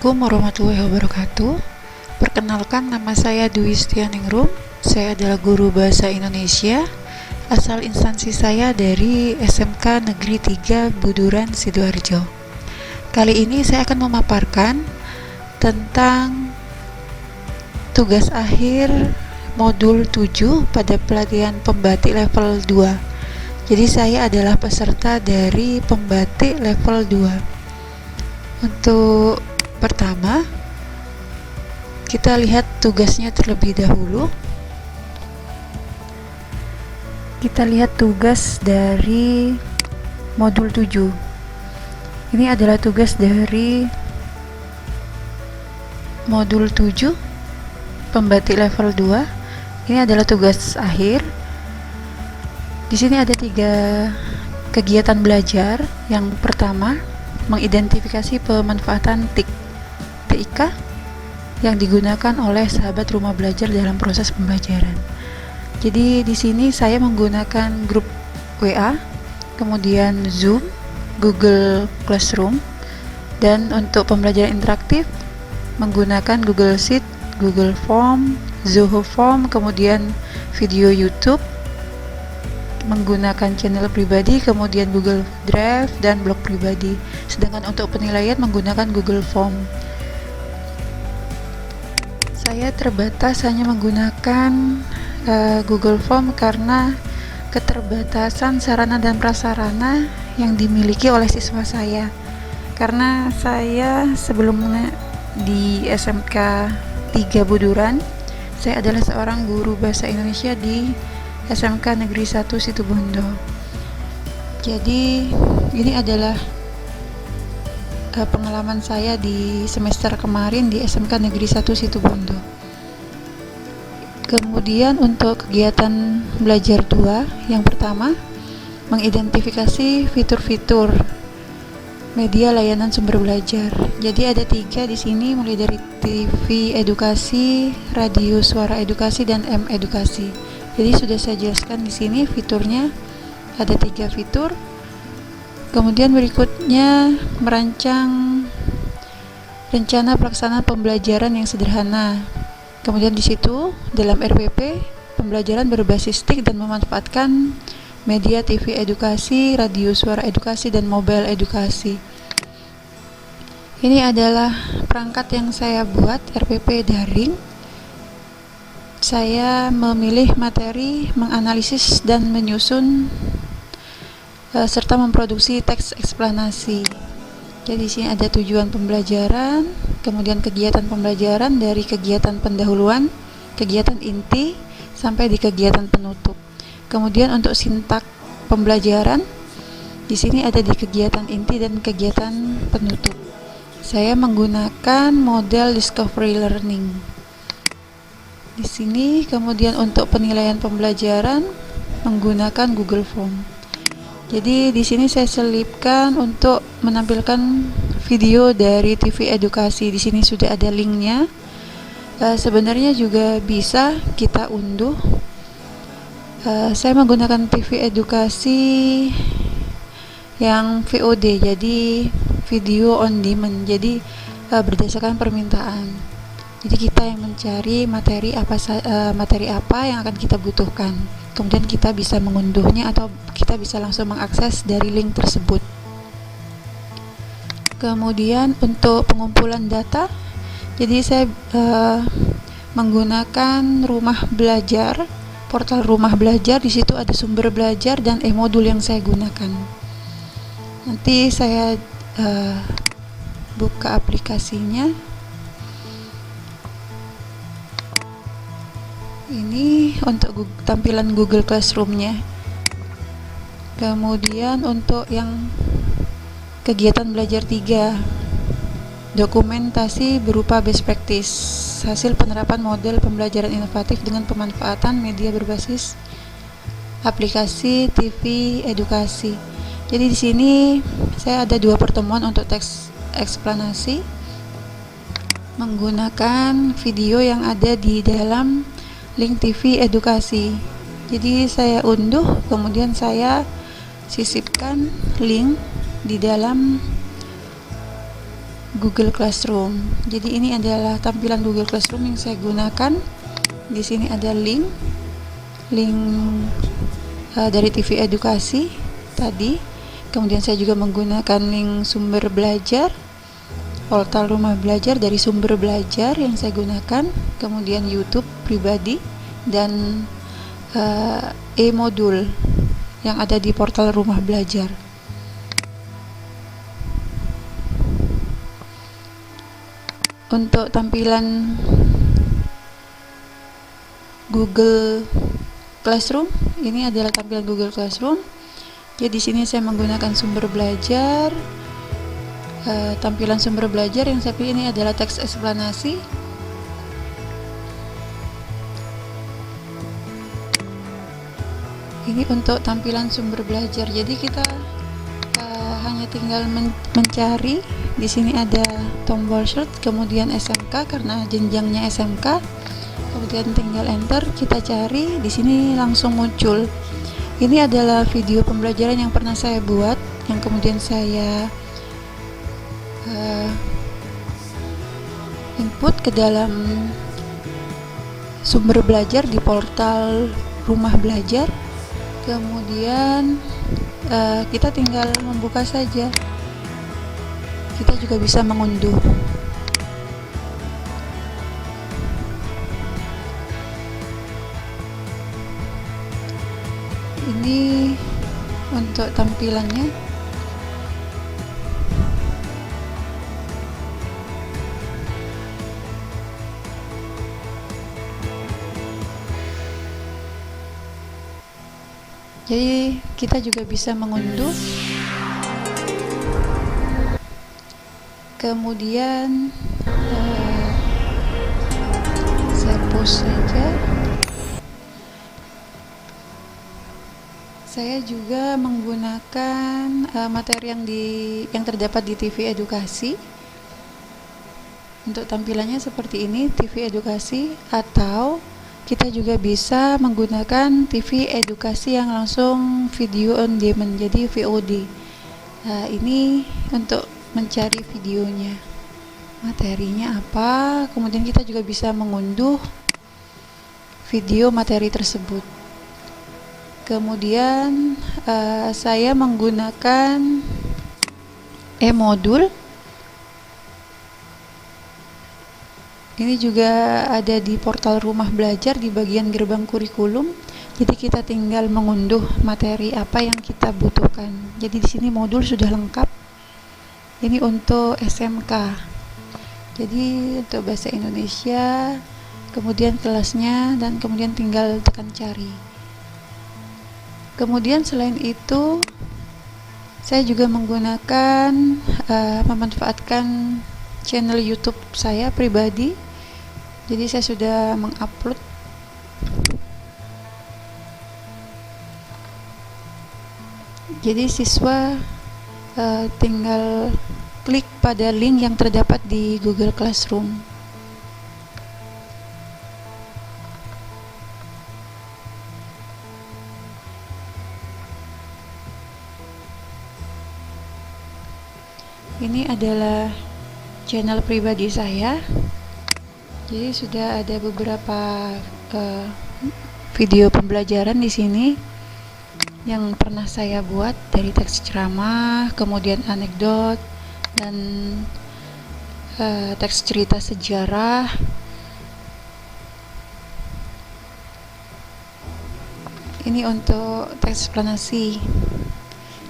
Assalamualaikum warahmatullahi wabarakatuh. Perkenalkan, nama saya Dwi Setianingrum. Saya adalah guru bahasa Indonesia. Asal instansi saya dari SMK Negeri 3 Buduran, Sidoarjo. Kali ini saya akan memaparkan tentang tugas akhir modul 7 pada pelatihan pembatik level 2. Jadi saya adalah peserta dari pembatik level 2. Untuk pertama, kita lihat tugasnya terlebih dahulu. Kita lihat tugas dari modul 7. Ini adalah tugas dari modul 7 pembatik level 2. Ini adalah tugas akhir. Di sini ada 3 kegiatan belajar. Yang pertama, mengidentifikasi pemanfaatan TIK yang digunakan oleh sahabat rumah belajar dalam proses pembelajaran. Jadi di sini saya menggunakan grup WA, kemudian Zoom, Google Classroom, dan untuk pembelajaran interaktif menggunakan Google Sheet, Google Form, Zoho Form, kemudian video YouTube, menggunakan channel pribadi, kemudian Google Drive dan blog pribadi. Sedangkan untuk penilaian menggunakan Google Form. Saya terbatas hanya menggunakan Google Form karena keterbatasan sarana dan prasarana yang dimiliki oleh siswa saya. Karena saya sebelumnya di SMK 3 Buduran, saya adalah seorang guru bahasa Indonesia di SMK Negeri 1 Situbondo. Jadi ini adalah pengalaman saya di semester kemarin di SMK Negeri 1 Situbondo. Kemudian untuk kegiatan belajar 2, yang pertama, mengidentifikasi fitur-fitur media layanan sumber belajar. Jadi ada 3 di sini, mulai dari TV edukasi, radio suara edukasi, dan M edukasi. Jadi sudah saya jelaskan di sini fiturnya, ada 3 fitur. Kemudian berikutnya, merancang rencana pelaksanaan pembelajaran yang sederhana. Kemudian di situ dalam RPP, pembelajaran berbasis TIK dan memanfaatkan media TV edukasi, radio suara edukasi, dan mobile edukasi. Ini adalah perangkat yang saya buat, RPP daring. Saya memilih materi, menganalisis dan menyusun serta memproduksi teks eksplanasi. Jadi di sini ada tujuan pembelajaran, kemudian kegiatan pembelajaran dari kegiatan pendahuluan, kegiatan inti, sampai di kegiatan penutup. Kemudian untuk sintak pembelajaran, di sini ada di kegiatan inti dan kegiatan penutup. Saya menggunakan model discovery learning. Di sini kemudian untuk penilaian pembelajaran menggunakan Google Form. Jadi di sini saya selipkan untuk menampilkan video dari TV edukasi. Di sini sudah ada linknya. Sebenarnya juga bisa kita unduh. Saya menggunakan TV edukasi yang VOD, jadi video on demand. Jadi berdasarkan permintaan. Jadi kita yang mencari materi apa yang akan kita butuhkan. Kemudian kita bisa mengunduhnya atau kita bisa langsung mengakses dari link tersebut. Kemudian untuk pengumpulan data, jadi saya menggunakan rumah belajar, portal rumah belajar. Di situ ada sumber belajar dan e-modul yang saya gunakan. Nanti saya buka aplikasinya. Ini untuk tampilan Google Classroom-nya. Kemudian untuk yang kegiatan belajar 3, dokumentasi berupa best practice, hasil penerapan model pembelajaran inovatif dengan pemanfaatan media berbasis aplikasi TV edukasi. Jadi di sini saya ada 2 pertemuan untuk teks eksplanasi menggunakan video yang ada di dalam link TV edukasi. Jadi saya unduh, kemudian saya sisipkan link di dalam Google Classroom. Jadi ini adalah tampilan Google Classroom yang saya gunakan. Di sini ada link dari TV Edukasi tadi. Kemudian saya juga menggunakan link sumber belajar, portal rumah belajar dari sumber belajar yang saya gunakan, kemudian YouTube pribadi, dan e-modul yang ada di portal rumah belajar. Untuk tampilan Google Classroom, ini adalah tampilan Google Classroom. Jadi di sini saya menggunakan sumber belajar. Tampilan sumber belajar yang saya pilih ini adalah teks eksplanasi. Ini untuk tampilan sumber belajar. Jadi kita hanya tinggal mencari. Di sini ada tombol search, kemudian SMK karena jenjangnya SMK. Kemudian tinggal enter, kita cari, di sini langsung muncul. Ini adalah video pembelajaran yang pernah saya buat, yang kemudian saya input ke dalam sumber belajar di portal rumah belajar. Kemudian kita tinggal membuka saja. Kita juga bisa mengunduh. Ini untuk tampilannya. Jadi kita juga bisa mengunduh. Kemudian saya post saja. Saya juga menggunakan materi yang terdapat di TV Edukasi. Untuk tampilannya seperti ini, TV Edukasi, atau kita juga bisa menggunakan TV Edukasi yang langsung video on demand, jadi VOD. Nah, ini untuk mencari videonya, materinya apa, kemudian kita juga bisa mengunduh video materi tersebut. Kemudian saya menggunakan e-modul. Ini juga ada di portal rumah belajar di bagian gerbang kurikulum. Jadi kita tinggal mengunduh materi apa yang kita butuhkan. Jadi di sini modul sudah lengkap. Ini untuk SMK. Jadi untuk bahasa Indonesia, kemudian kelasnya, dan kemudian tinggal tekan cari. Kemudian selain itu, saya juga menggunakan memanfaatkan channel YouTube saya pribadi. Jadi saya sudah mengupload. Jadi siswa tinggal klik pada link yang terdapat di Google Classroom. Ini adalah channel pribadi saya. Jadi sudah ada beberapa video pembelajaran di sini yang pernah saya buat, dari teks ceramah, kemudian anekdot, dan teks cerita sejarah. Ini untuk teks eksplanasi.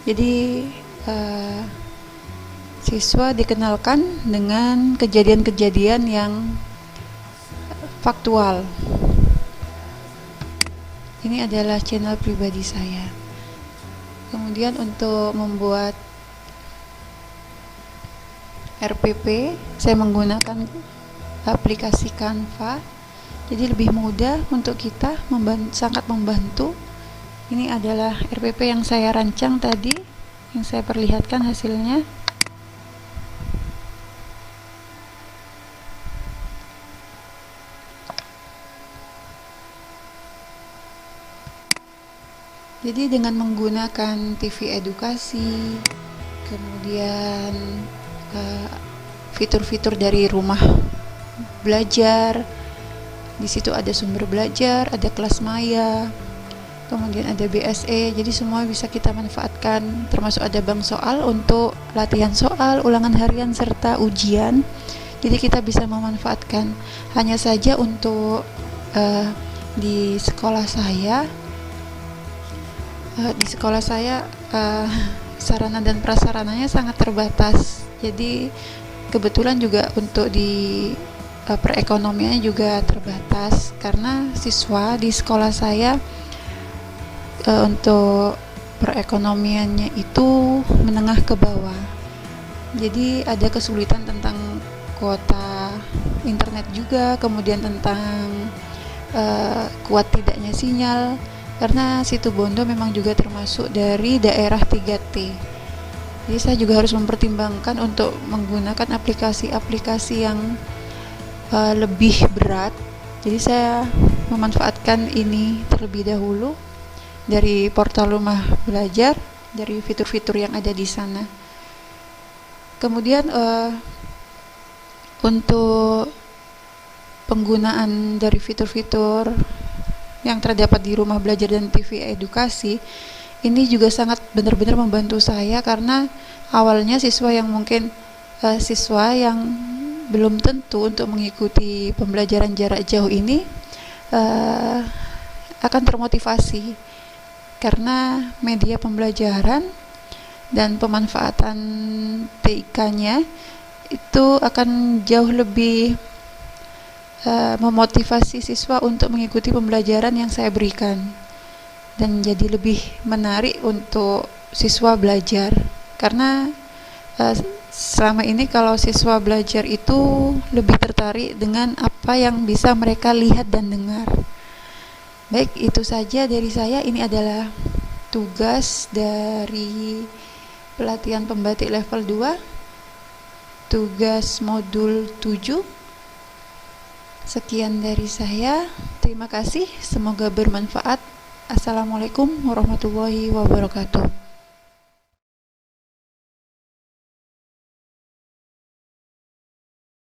Jadi siswa dikenalkan dengan kejadian-kejadian yang faktual. Ini adalah channel pribadi saya. Kemudian untuk membuat RPP, saya menggunakan aplikasi Canva. Jadi lebih mudah untuk kita, sangat membantu. Ini adalah RPP yang saya rancang tadi, yang saya perlihatkan hasilnya. Jadi dengan menggunakan TV Edukasi, kemudian fitur-fitur dari rumah belajar. Di situ ada sumber belajar, ada kelas maya, kemudian ada BSE, jadi semua bisa kita manfaatkan, termasuk ada bank soal untuk latihan soal, ulangan harian, serta ujian. Jadi kita bisa memanfaatkan. Hanya saja untuk di sekolah saya sarana dan prasarananya sangat terbatas. Jadi kebetulan juga untuk di perekonomiannya juga terbatas, karena siswa di sekolah saya untuk perekonomiannya itu menengah ke bawah. Jadi ada kesulitan tentang kuota internet juga, kemudian tentang kuat tidaknya sinyal, karena Situbondo memang juga termasuk dari daerah 3T. Jadi saya juga harus mempertimbangkan untuk menggunakan aplikasi-aplikasi yang lebih berat. Jadi saya memanfaatkan ini terlebih dahulu dari portal rumah belajar, dari fitur-fitur yang ada di sana. Kemudian untuk penggunaan dari fitur-fitur yang terdapat di rumah belajar dan TV edukasi, ini juga sangat benar-benar membantu saya, karena awalnya siswa yang belum tentu untuk mengikuti pembelajaran jarak jauh ini akan termotivasi, karena media pembelajaran dan pemanfaatan TIK-nya itu akan jauh lebih memotivasi siswa untuk mengikuti pembelajaran yang saya berikan, dan jadi lebih menarik untuk siswa belajar. Karena selama ini kalau siswa belajar itu lebih tertarik dengan apa yang bisa mereka lihat dan dengar. Baik, itu saja dari saya. Ini adalah tugas dari pelatihan pembatik level 2, tugas modul 7. Sekian dari saya. Terima kasih, semoga bermanfaat. Assalamualaikum warahmatullahi wabarakatuh.